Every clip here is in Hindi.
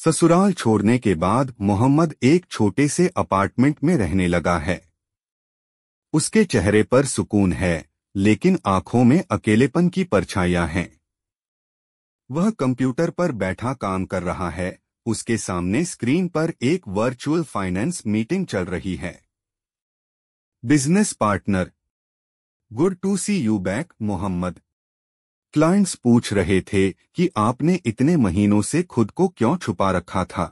ससुराल छोड़ने के बाद मोहम्मद एक छोटे से अपार्टमेंट में रहने लगा है। उसके चेहरे पर सुकून है, लेकिन आंखों में अकेलेपन की परछाइयां हैं। वह कंप्यूटर पर बैठा काम कर रहा है। उसके सामने स्क्रीन पर एक वर्चुअल फाइनेंस मीटिंग चल रही है। Business partner, good to see you back Mohammed. Clients पूछ रहे थे कि आपने इतने महीनों से खुद को क्यों छुपा रखा था।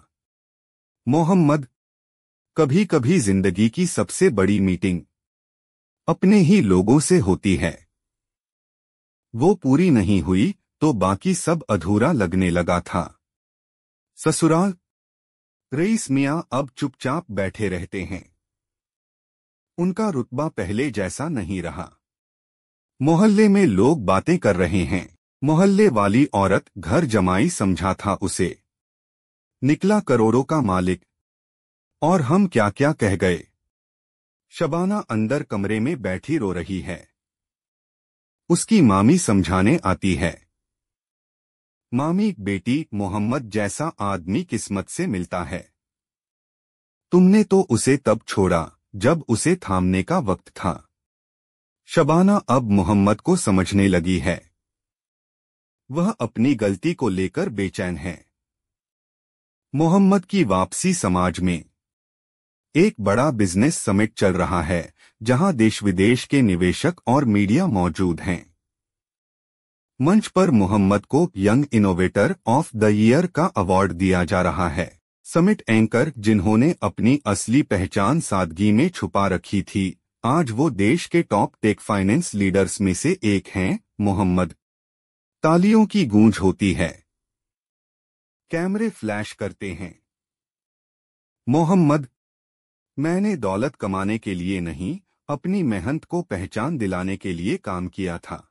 मोहम्मद, कभी कभी जिंदगी की सबसे बड़ी मीटिंग अपने ही लोगों से होती है। वो पूरी नहीं हुई तो बाकी सब अधूरा लगने लगा था। ससुराल, रईस मियां अब चुपचाप बैठे रहते हैं। उनका रुतबा पहले जैसा नहीं रहा। मोहल्ले में लोग बातें कर रहे हैं। मोहल्ले वाली औरत घर जमाई समझा था उसे, निकला करोड़ों का मालिक। और हम क्या क्या कह गए। शबाना अंदर कमरे में बैठी रो रही है। उसकी मामी समझाने आती है। मामी, बेटी, मोहम्मद जैसा आदमी किस्मत से मिलता है। तुमने तो उसे तब छोड़ा जब उसे थामने का वक्त था। शबाना अब मोहम्मद को समझने लगी है। वह अपनी गलती को लेकर बेचैन है। मोहम्मद की वापसी समाज में एक बड़ा बिजनेस समिट चल रहा है, जहां देश विदेश के निवेशक और मीडिया मौजूद हैं। मंच पर मोहम्मद को young innovator of the year का अवार्ड दिया जा रहा है। समिट एंकर, जिन्होंने अपनी असली पहचान सादगी में छुपा रखी थी, आज वो देश के टॉप टेक फाइनेंस लीडर्स में से एक हैं। मोहम्मद। तालियों की गूंज होती है। कैमरे फ्लैश करते हैं। मोहम्मद, मैंने दौलत कमाने के लिए नहीं, अपनी मेहनत को पहचान दिलाने के लिए काम किया था।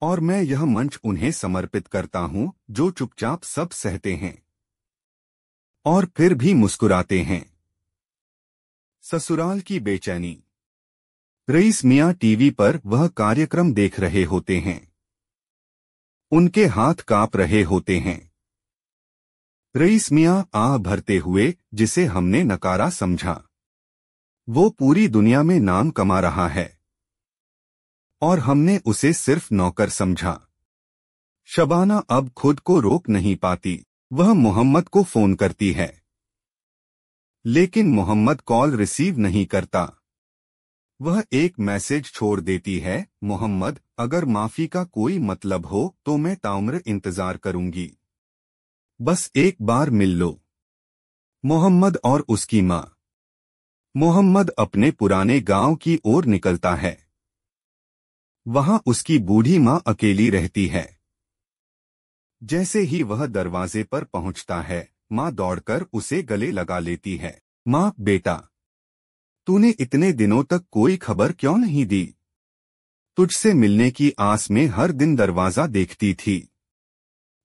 और मैं यह मंच उन्हें समर्पित करता हूं जो चुपचाप सब सहते हैं और फिर भी मुस्कुराते हैं। ससुराल की बेचैनी। रईस मियां टीवी पर वह कार्यक्रम देख रहे होते हैं। उनके हाथ कांप रहे होते हैं। रईस मियां आह भरते हुए, जिसे हमने नकारा समझा, वो पूरी दुनिया में नाम कमा रहा है और हमने उसे सिर्फ नौकर समझा। शबाना अब खुद को रोक नहीं पाती। वह मोहम्मद को फोन करती है, लेकिन मोहम्मद कॉल रिसीव नहीं करता। वह एक मैसेज छोड़ देती है, मोहम्मद, अगर माफी का कोई मतलब हो तो मैं ताउम्र इंतजार करूंगी। बस एक बार मिल लो। मोहम्मद और उसकी माँ। मोहम्मद अपने पुराने गांव की ओर निकलता है। वहां उसकी बूढ़ी माँ अकेली रहती है। जैसे ही वह दरवाजे पर पहुंचता है, माँ दौड़कर उसे गले लगा लेती है। माँ, बेटा, तूने इतने दिनों तक कोई खबर क्यों नहीं दी? तुझसे मिलने की आस में हर दिन दरवाजा देखती थी।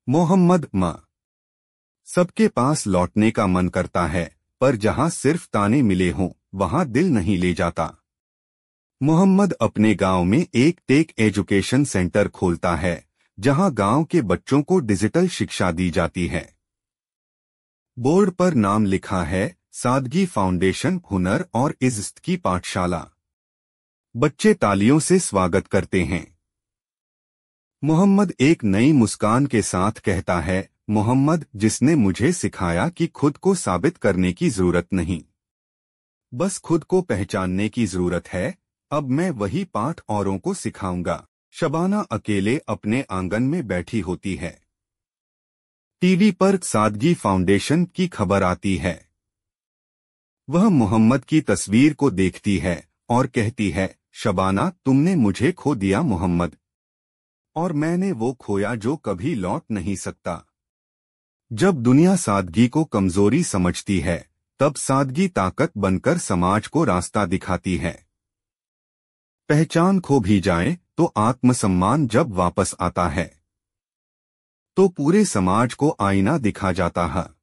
मोहम्मद, माँ, सबके पास लौटने का मन करता है, पर जहां सिर्फ ताने मिले हों, वहां दिल नहीं ले जाता। मोहम्मद अपने गांव में एक टेक एजुकेशन सेंटर खोलता है, जहां गांव के बच्चों को डिजिटल शिक्षा दी जाती है। बोर्ड पर नाम लिखा है, सादगी फाउंडेशन, हुनर और इज्जत की पाठशाला। बच्चे तालियों से स्वागत करते हैं। मोहम्मद एक नई मुस्कान के साथ कहता है, मोहम्मद, जिसने मुझे सिखाया कि खुद को साबित करने की जरूरत नहीं, बस खुद को पहचानने की जरूरत है। अब मैं वही पाठ औरों को सिखाऊंगा। शबाना अकेले अपने आंगन में बैठी होती है। टीवी पर सादगी फाउंडेशन की खबर आती है। वह मोहम्मद की तस्वीर को देखती है और कहती है, शबाना, तुमने मुझे खो दिया मोहम्मद, और मैंने वो खोया जो कभी लौट नहीं सकता। जब दुनिया सादगी को कमजोरी समझती है, तब सादगी ताकत बनकर समाज को रास्ता दिखाती है। पहचान खो भी जाए तो आत्मसम्मान जब वापस आता है, तो पूरे समाज को आईना दिखा जाता है।